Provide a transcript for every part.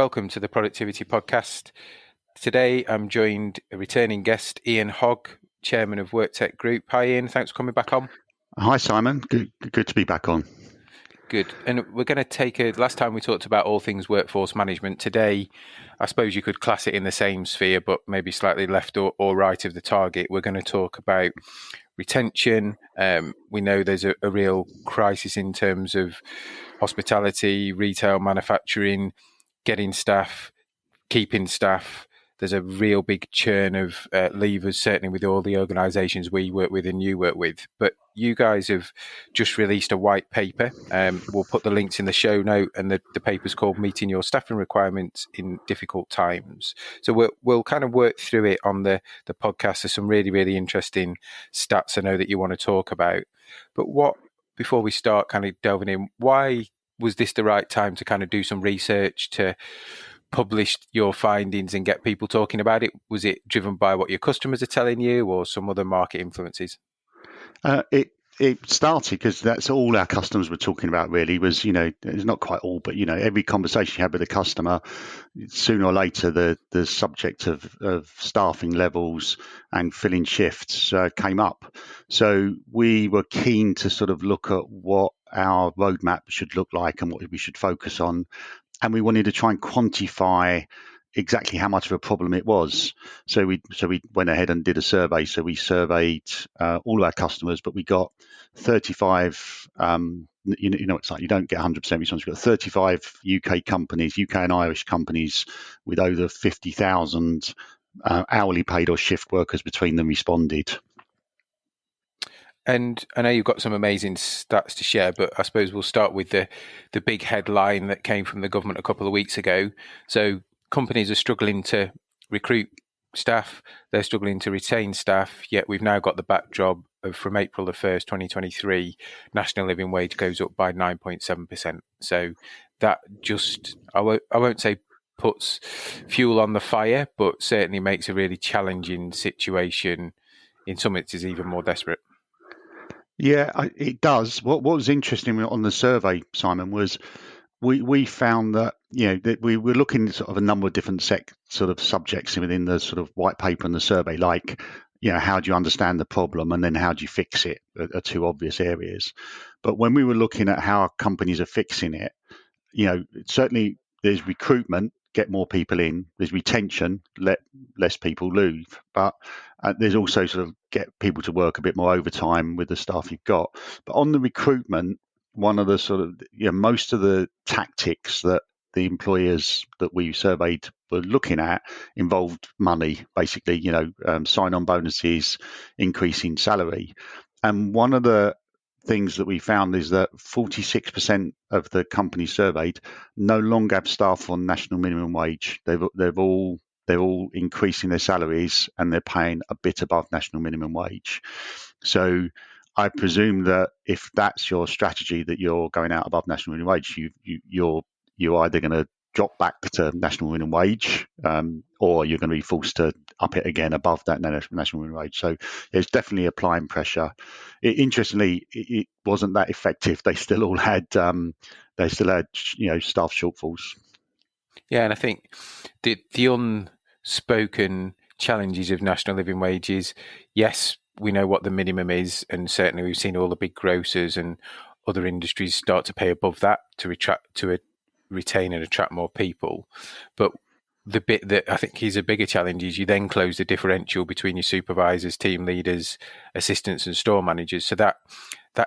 Welcome to the Productivity Podcast. Today I'm joined a returning guest, Ian Hogg, Chairman of WorkTech Group. Hi Ian, thanks for coming back on. Hi Simon, good to be back on. Good. And we're going to last time we talked about all things workforce management. Today, I suppose you could class it in the same sphere, but maybe slightly left or right of the target. We're going to talk about retention. We know there's a real crisis in terms of hospitality, retail, manufacturing, getting staff, keeping staff. There's a real big churn of leavers, certainly with all the organisations we work with and you work with. But you guys have just released a white paper. We'll put the links in the show note, and the paper's called Meeting Your Staffing Requirements in Difficult Times. So we'll kind of work through it on the podcast. There's some really, really interesting stats I know that you want to talk about. But before we start kind of delving in, why was this the right time to kind of do some research, to publish your findings and get people talking about it? Was it driven by what your customers are telling you or some other market influences? It started because that's all our customers were talking about, really, was, it's not quite all, but, every conversation you had with a customer, sooner or later, the subject of staffing levels and filling shifts came up. So we were keen to sort of look at what our roadmap should look like and what we should focus on. And we wanted to try and quantify exactly how much of a problem it was. So we went ahead and did a survey. So we surveyed all of our customers, but we got 35. It's like you don't get 100% response. We've got 35 UK companies, UK and Irish companies, with over 50,000 hourly paid or shift workers between them responded. And I know you've got some amazing stats to share, but I suppose we'll start with the big headline that came from the government a couple of weeks ago. So companies are struggling to recruit staff, they're struggling to retain staff, yet we've now got the backdrop of, from April the 1st, 2023, national living wage goes up by 9.7%. So that just, I won't say puts fuel on the fire, but certainly makes a really challenging situation. In some instances, even more desperate. Yeah, it does. What was interesting on the survey, Simon, was we found that that we were looking at sort of a number of different sort of subjects within the sort of white paper and the survey, like how do you understand the problem and then how do you fix it are two obvious areas. But when we were looking at how our companies are fixing it, certainly there's recruitment, get more people in. There's retention, let less people leave. But there's also sort of get people to work a bit more overtime with the staff you've got. But on the recruitment, one of the sort of, most of the tactics that the employers that we surveyed were looking at involved money, basically, sign-on bonuses, increasing salary. And one of the things that we found is that 46% of the companies surveyed no longer have staff on national minimum wage. They're all increasing their salaries and they're paying a bit above national minimum wage. So I presume that if that's your strategy, that you're going out above national minimum wage, you're either going to drop back to national minimum wage, or you're going to be forced to up it again above that national minimum wage. So there's definitely applying pressure. Interestingly, it wasn't that effective. They still all had staff shortfalls. Yeah, and I think the unspoken challenges of national living wages, yes, we know what the minimum is, and certainly we've seen all the big grocers and other industries start to pay above that to retain and attract more people. But the bit that I think is a bigger challenge is you then close the differential between your supervisors, team leaders, assistants and store managers. So that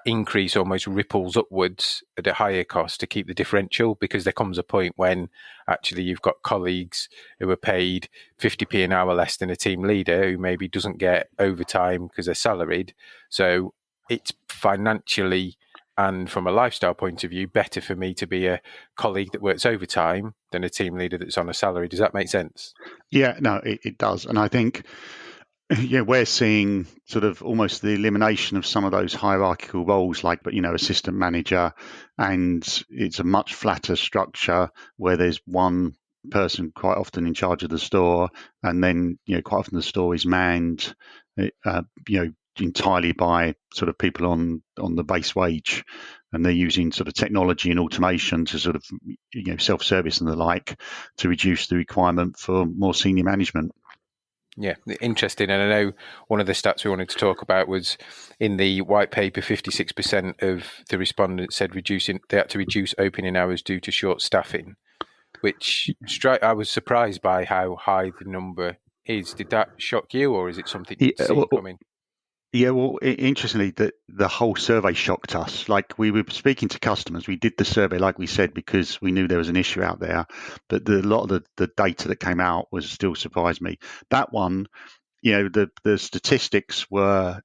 increase almost ripples upwards at a higher cost to keep the differential, because there comes a point when actually you've got colleagues who are paid 50p an hour less than a team leader who maybe doesn't get overtime because they're salaried. So it's financially and from a lifestyle point of view better for me to be a colleague that works overtime than a team leader that's on a salary. Does that make sense? Yeah, no, it does. And I think we're seeing sort of almost the elimination of some of those hierarchical roles, like, assistant manager, and it's a much flatter structure where there's one person quite often in charge of the store, and then quite often the store is manned, entirely by sort of people on the base wage, and they're using sort of technology and automation to sort of self-service and the like to reduce the requirement for more senior management. Yeah, interesting. And I know one of the stats we wanted to talk about was in the white paper, 56% of the respondents said they had to reduce opening hours due to short staffing, which I was surprised by how high the number is. Did that shock you, or is it something you'd seen coming? Yeah, well, interestingly, the whole survey shocked us. Like, we were speaking to customers. We did the survey, like we said, because we knew there was an issue out there. But a lot of the data that came out was still surprised me. That one, the statistics were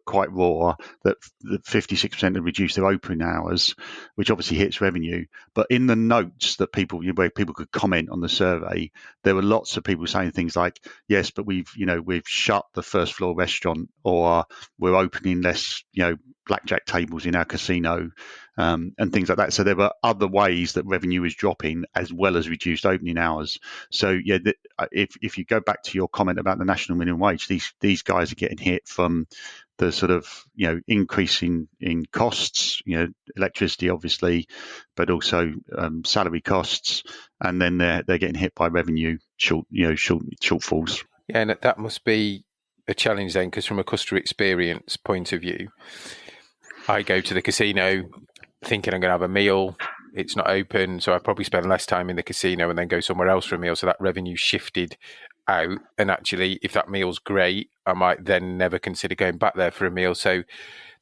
quite raw, that 56% had reduced their opening hours, which obviously hits revenue. But in the notes that where people could comment on the survey, there were lots of people saying things like, yes, but we've shut the first floor restaurant, or we're opening less blackjack tables in our casino, and things like that. So there were other ways that revenue is dropping, as well as reduced opening hours. So yeah, if you go back to your comment about the national minimum wage, these guys are getting hit from the sort of increase in costs, electricity obviously, but also salary costs, and then they're getting hit by revenue shortfalls. Yeah, and that must be a challenge then, because from a customer experience point of view, I go to the casino thinking I'm going to have a meal. It's not open, so I probably spend less time in the casino and then go somewhere else for a meal. So that revenue shifted out. And actually, if that meal's great, I might then never consider going back there for a meal. So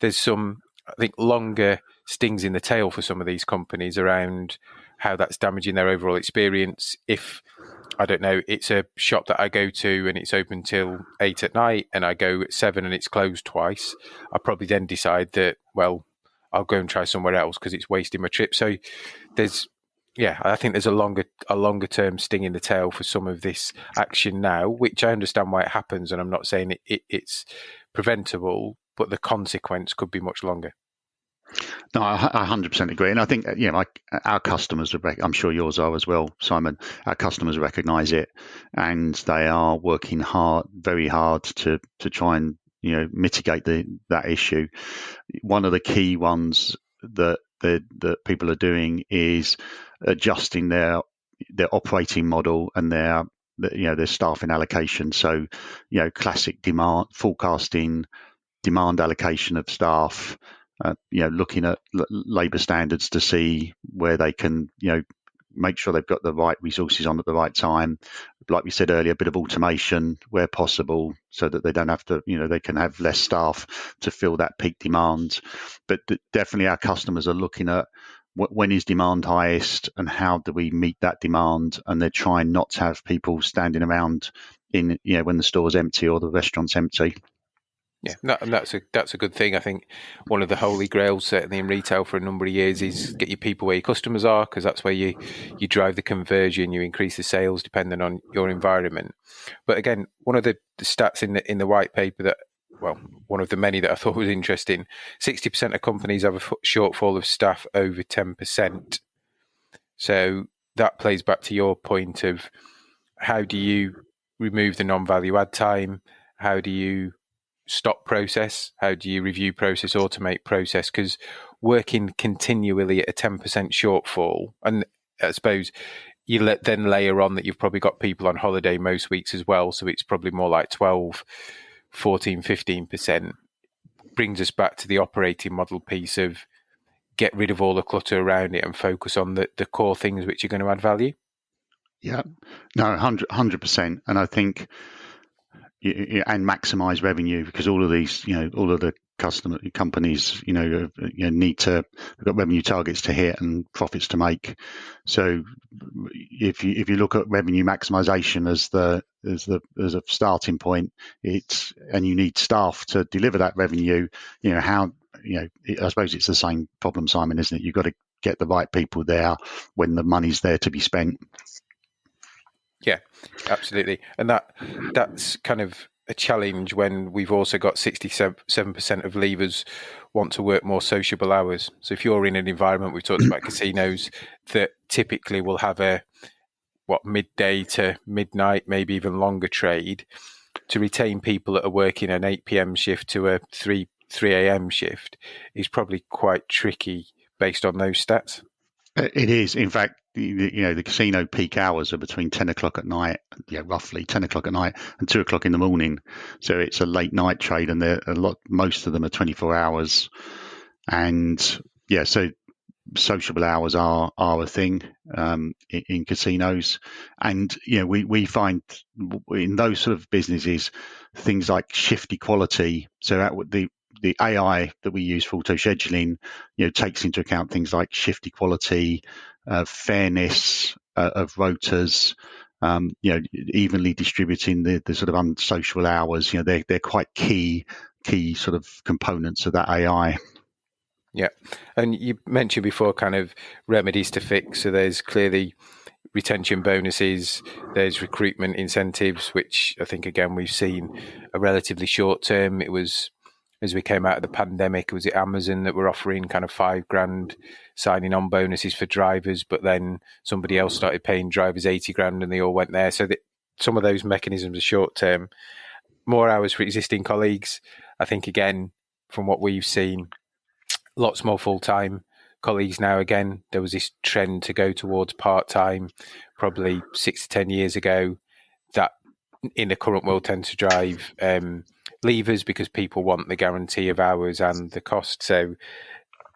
there's some, I think, longer stings in the tail for some of these companies around how that's damaging their overall experience. If, I don't know, it's a shop that I go to and it's open till 8 at night, and I go at 7 and it's closed twice, I probably then decide that, well, I'll go and try somewhere else because it's wasting my trip. So I think there's a longer term sting in the tail for some of this action now, which I understand why it happens, and I'm not saying it's preventable, but the consequence could be much longer. No, I 100% agree, and I think like our customers, I'm sure yours are as well, Simon. Our customers recognise it, and they are working very hard to try and mitigate that issue. One of the key ones that people are doing is adjusting their operating model and their staffing allocation. So classic demand forecasting, demand allocation of staff, looking at labour standards to see where they can make sure they've got the right resources on at the right time. Like we said earlier, a bit of automation where possible, so that they don't have to, they can have less staff to fill that peak demand. But definitely our customers are looking at when is demand highest and how do we meet that demand, and they're trying not to have people standing around when the store's empty or the restaurant's empty. Yeah, and that's a good thing. I think one of the holy grails, certainly in retail for a number of years, is get your people where your customers are, because that's where you drive the conversion, you increase the sales depending on your environment. But again, one of the stats in the white paper that, well, one of the many that I thought was interesting, 60% of companies have a shortfall of staff over 10%. So that plays back to your point of how do you remove the non-value add time? How do you stop process? How do you review process, automate process? Because working continually at a 10% shortfall, and I suppose you then layer on that you've probably got people on holiday most weeks as well, so it's probably more like 12, 14, 15%, brings us back to the operating model piece of get rid of all the clutter around it and focus on the core things which are going to add value. Yeah, no, 100%. And I think and maximize revenue, because all of these, all of the companies, need to, they've got revenue targets to hit and profits to make. So if you look at revenue maximization as a starting point, and you need staff to deliver that revenue, I suppose it's the same problem, Simon, isn't it? You've got to get the right people there when the money's there to be spent. Yeah, absolutely. And that's kind of a challenge when we've also got 67% of leavers want to work more sociable hours. So if you're in an environment, we've talked about casinos, that typically will have a midday to midnight, maybe even longer trade, to retain people that are working an 8 p.m. shift to a 3 a.m. shift is probably quite tricky based on those stats. It is. In fact, the casino peak hours are between 10 o'clock at night, roughly 10 o'clock at night and 2 o'clock in the morning. So it's a late night trade, and most of them are 24 hours. And so sociable hours are a thing in casinos, and we find in those sort of businesses things like shift equality. So the AI that we use for auto scheduling, takes into account things like shift equality, fairness of rotas, evenly distributing the sort of unsociable hours. They're quite key sort of components of that AI. Yeah. And you mentioned before kind of remedies to fix. So there's clearly retention bonuses, there's recruitment incentives, which I think, again, we've seen a relatively short term. It was, as we came out of the pandemic, was it Amazon that were offering kind of $5,000 signing on bonuses for drivers, but then somebody else started paying drivers $80,000 and they all went there. So that some of those mechanisms are short term. More hours for existing colleagues. I think, again, from what we've seen, lots more full-time colleagues now. Again, there was this trend to go towards part-time probably 6 to 10 years ago that in the current world tend to drive leavers because people want the guarantee of hours and the cost. So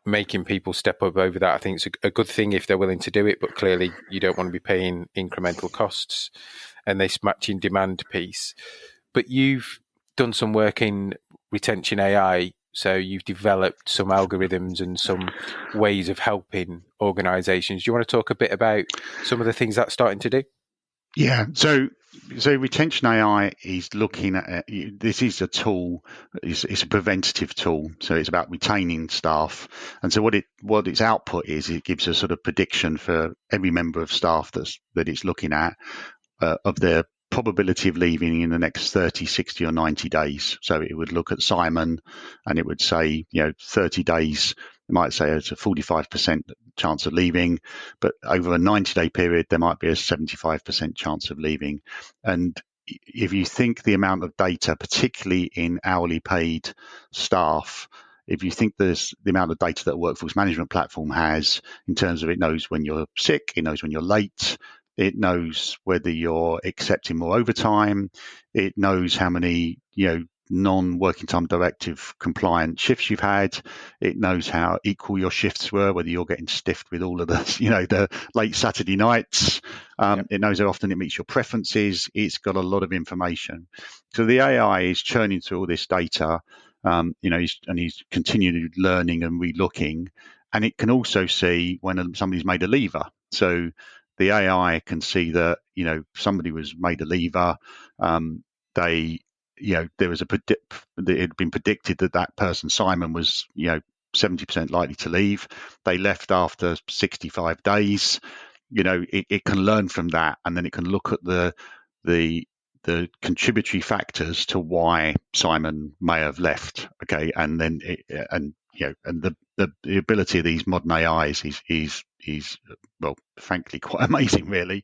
making people step up over that, I think, is a good thing if they're willing to do it, but clearly you don't want to be paying incremental costs and this matching demand piece. But you've done some work in retention AI. So you've developed some algorithms and some ways of helping organizations. Do you want to talk a bit about some of the things that's starting to do? Yeah. So retention AI is looking at this is a tool. It's a preventative tool. So it's about retaining staff. And so what its output is, it gives a sort of prediction for every member of staff that it's looking at of their probability of leaving in the next 30, 60 or 90 days. So it would look at Simon and it would say, 30 days, it might say it's a 45% chance of leaving, but over a 90-day period, there might be a 75% chance of leaving. And if you think the amount of data, particularly in hourly paid staff, if you think there's the amount of data that a workforce management platform has in terms of it knows when you're sick, it knows when you're late, it knows whether you're accepting more overtime. It knows how many, non-working time directive compliant shifts you've had. It knows how equal your shifts were, whether you're getting stiffed with all of the, the late Saturday nights. Yep. It knows how often it meets your preferences. It's got a lot of information. So the AI is churning through all this data, he's continually learning and relooking. And it can also see when somebody's made a leaver. So the AI can see that somebody was made a leaver. There was it had been predicted that person Simon was 70% likely to leave. They left after 65 days. It can learn from that, and then it can look at the contributory factors to why Simon may have left. Okay, and then the ability of these modern AIs is well, frankly, quite amazing, really.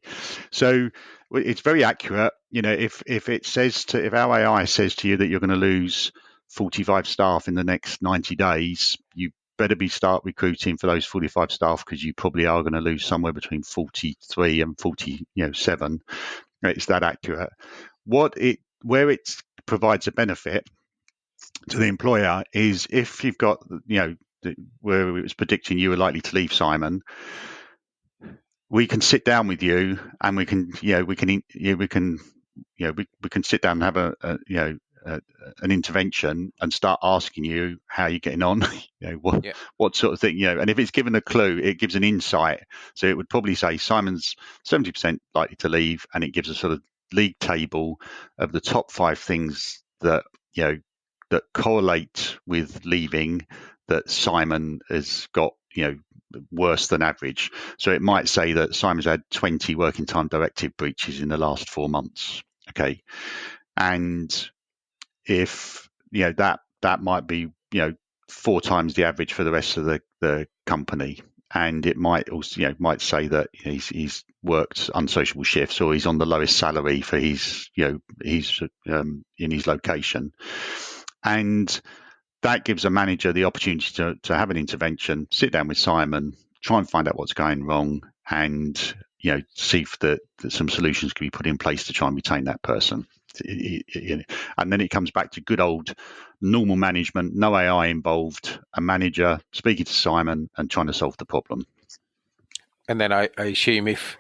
So it's very accurate. If our AI says to you that you're going to lose 45 staff in the next 90 days, you better start recruiting for those 45 staff, because you probably are going to lose somewhere between 43 and 47. It's that accurate. Where it provides a benefit to the employer is if you've got, where it was predicting you were likely to leave, Simon, we can sit down with you and we can sit down and have an intervention and start asking you how you're getting on, what sort of thing, and if it's given a clue, it gives an insight. So it would probably say Simon's 70% likely to leave, and it gives a sort of league table of the top 5 things that that correlate with leaving that Simon has got worse than average. So it might say that Simon's had 20 working time directive breaches in the last 4 months. Okay, and if that might be 4 times the average for the rest of the company. and it might also, might say that he's worked unsociable shifts, or he's on the lowest salary for he's in his location, and that gives a manager the opportunity to have an intervention, sit down with Simon, try and find out what's going wrong, and see if that some solutions can be put in place to try and retain that person. And then it comes back to good old normal management, no AI involved, a manager speaking to Simon and trying to solve the problem. And then I assume if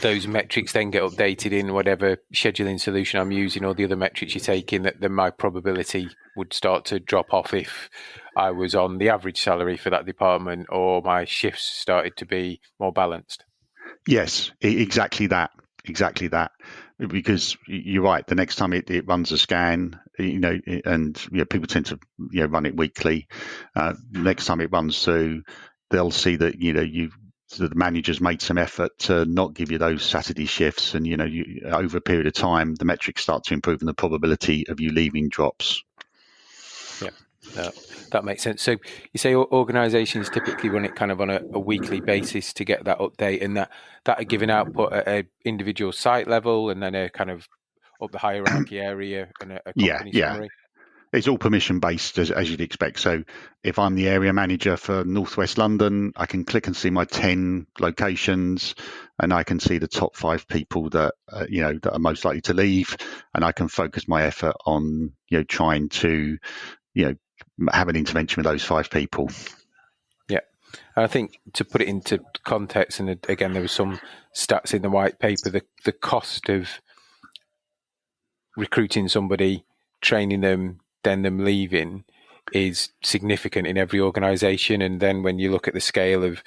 those metrics then get updated in whatever scheduling solution I'm using, or the other metrics you take in, that then my probability would start to drop off if I was on the average salary for that department, or my shifts started to be more balanced. Yes, exactly that. Because you're right. The next time it runs a scan, and people tend to run it weekly. Next time it runs through, they'll see that the manager's made some effort to not give you those Saturday shifts, and over a period of time, the metrics start to improve, and the probability of you leaving drops. Yeah, that makes sense. So you say organisations typically run it kind of on a weekly basis to get that update, and that are giving output at an individual site level, and then a kind of up the hierarchy area and a company summary. It's all permission based, as you'd expect. So if I'm the area manager for Northwest London, I can click and see my 10 locations, and I can see the top 5 people that that are most likely to leave, and I can focus my effort on trying to have an intervention with those 5 people. Yeah, and I think to put it into context, and again, there were some stats in the white paper, the cost of recruiting somebody, training them, then them leaving is significant in every organisation. And then when you look at the scale of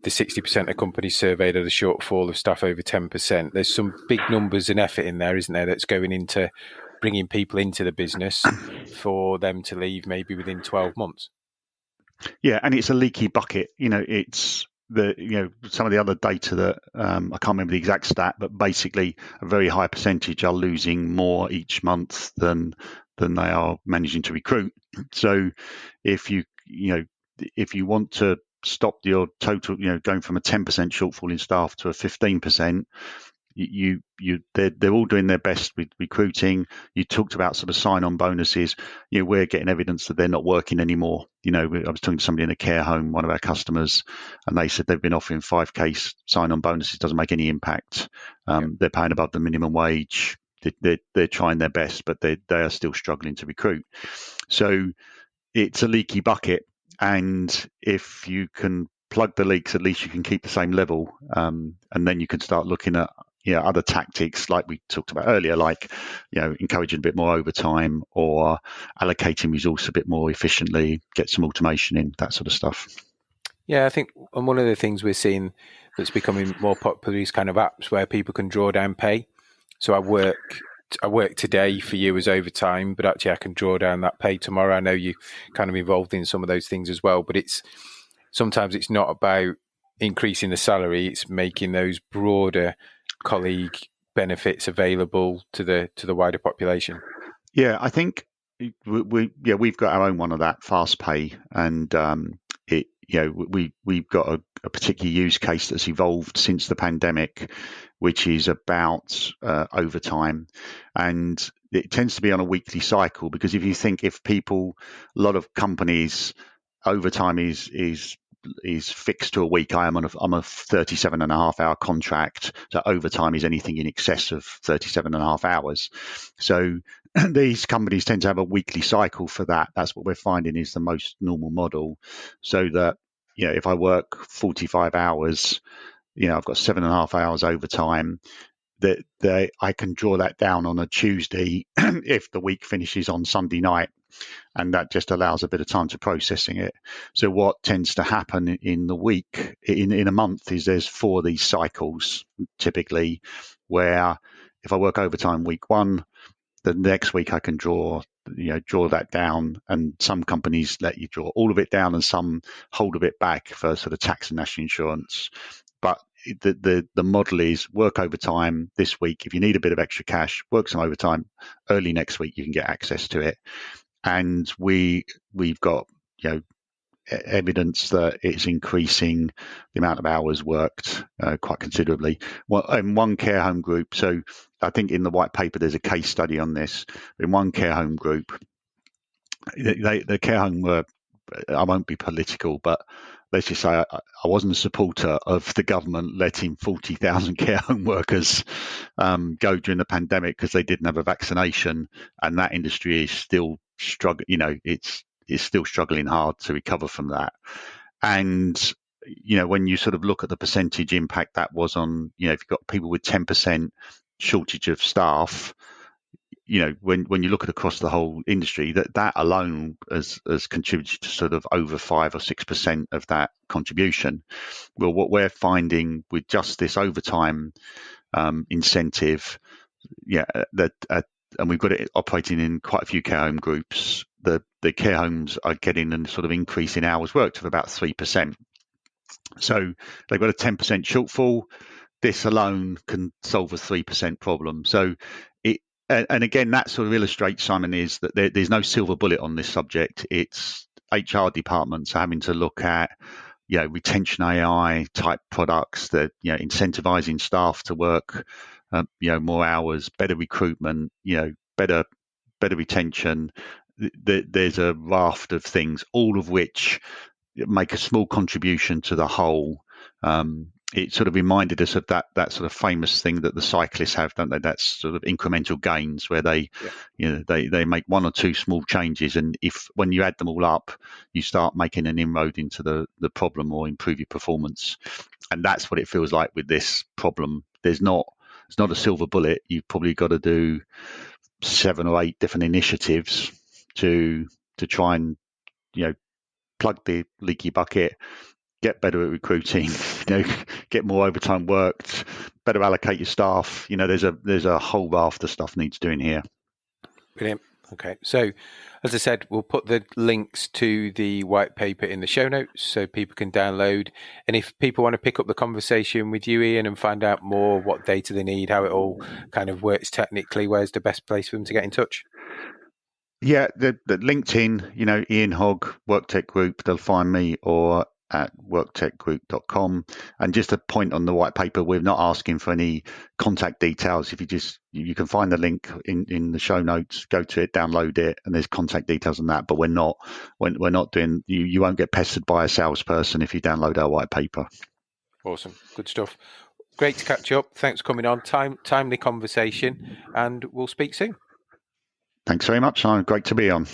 the 60% of companies surveyed at a shortfall of staff over 10%, there's some big numbers and effort in there, isn't there, that's going into bringing people into the business for them to leave maybe within 12 months. Yeah, and it's a leaky bucket. It's some of the other data that I can't remember the exact stat, but basically a very high percentage are losing more each month than they are managing to recruit. So if you want to stop your total, going from a 10% shortfall in staff to a 15%, they're all doing their best with recruiting. You talked about sort of sign-on bonuses. We're getting evidence that they're not working anymore. I was talking to somebody in a care home, one of our customers, and they said they've been offering 5k sign-on bonuses. Doesn't make any impact. They're paying above the minimum wage. They're trying their best, but they are still struggling to recruit. So it's a leaky bucket, and if you can plug the leaks, at least you can keep the same level, and then you can start looking at other tactics like we talked about earlier, like encouraging a bit more overtime, or allocating resource a bit more efficiently, get some automation in, that sort of stuff. Yeah, I think one of the things we're seeing that's becoming more popular is kind of apps where people can draw down pay. So I work today for you as overtime, but actually I can draw down that pay tomorrow. I know you kind of involved in some of those things as well, but sometimes it's not about increasing the salary, it's making those broader colleague benefits available to the wider population. Yeah, I think we've got our own one of that, fast pay, and we've got a particular use case that's evolved since the pandemic, which is about overtime, and it tends to be on a weekly cycle, because if you think, a lot of companies, overtime is fixed to a week. I'm a 37 and a half hour contract. So overtime is anything in excess of 37 and a half hours. So these companies tend to have a weekly cycle for that. That's what we're finding is the most normal model. So that, if I work 45 hours, I've got 7.5 hours overtime, that I can draw that down on a Tuesday if the week finishes on Sunday night. And that just allows a bit of time to processing it. So what tends to happen in the week, in a month, is there's 4 of these cycles typically, where if I work overtime week 1, the next week I can draw that down. And some companies let you draw all of it down, and some hold a bit back for sort of tax and national insurance. But the model is work overtime this week. If you need a bit of extra cash, work some overtime. Early next week you can get access to it. And we've got evidence that it's increasing the amount of hours worked quite considerably. Well, in one care home group, so I think in the white paper there's a case study on this. In one care home group, the care home were, I won't be political, but let's just say I wasn't a supporter of the government letting 40,000 care home workers go during the pandemic because they didn't have a vaccination, and that industry is still struggling. It's still struggling hard to recover from that. And when you sort of look at the percentage impact that was on, if you've got people with 10% shortage of staff, when you look at across the whole industry, that alone has contributed to sort of over 5 or 6% of that contribution. Well, what we're finding with just this overtime incentive, and we've got it operating in quite a few care home groups, the care homes are getting a sort of increase in hours worked of about 3%. So they've got a 10% shortfall. This alone can solve a 3% problem. So and again, that sort of illustrates, Simon, is that there's no silver bullet on this subject. It's HR departments having to look at, retention AI type products that, incentivizing staff to work, more hours, better recruitment, better retention. There's a raft of things, all of which make a small contribution to the whole. It sort of reminded us of that sort of famous thing that the cyclists have, don't they? That's sort of incremental gains where they make one or two small changes, and when you add them all up, you start making an inroad into the problem or improve your performance. And that's what it feels like with this problem. It's not a silver bullet. You've probably got to do 7 or 8 different initiatives to try and plug the leaky bucket, get better at recruiting, get more overtime worked, better allocate your staff. There's a whole raft of stuff needs doing here. Brilliant. Okay. So, as I said, we'll put the links to the white paper in the show notes so people can download. And if people want to pick up the conversation with you, Ian, and find out more what data they need, how it all kind of works technically, where's the best place for them to get in touch? Yeah, the LinkedIn, Ian Hogg, WorkTech Group, they'll find me, or at worktechgroup.com. And just a point on the white paper, we're not asking for any contact details. If you can find the link in the show notes, go to it, download it, and there's contact details on that. But we're not doing, you won't get pestered by a salesperson if you download our white paper. Awesome. Good stuff. Great to catch up. Thanks for coming on. Timely conversation, and we'll speak soon. Thanks very much, Simon. Great to be on.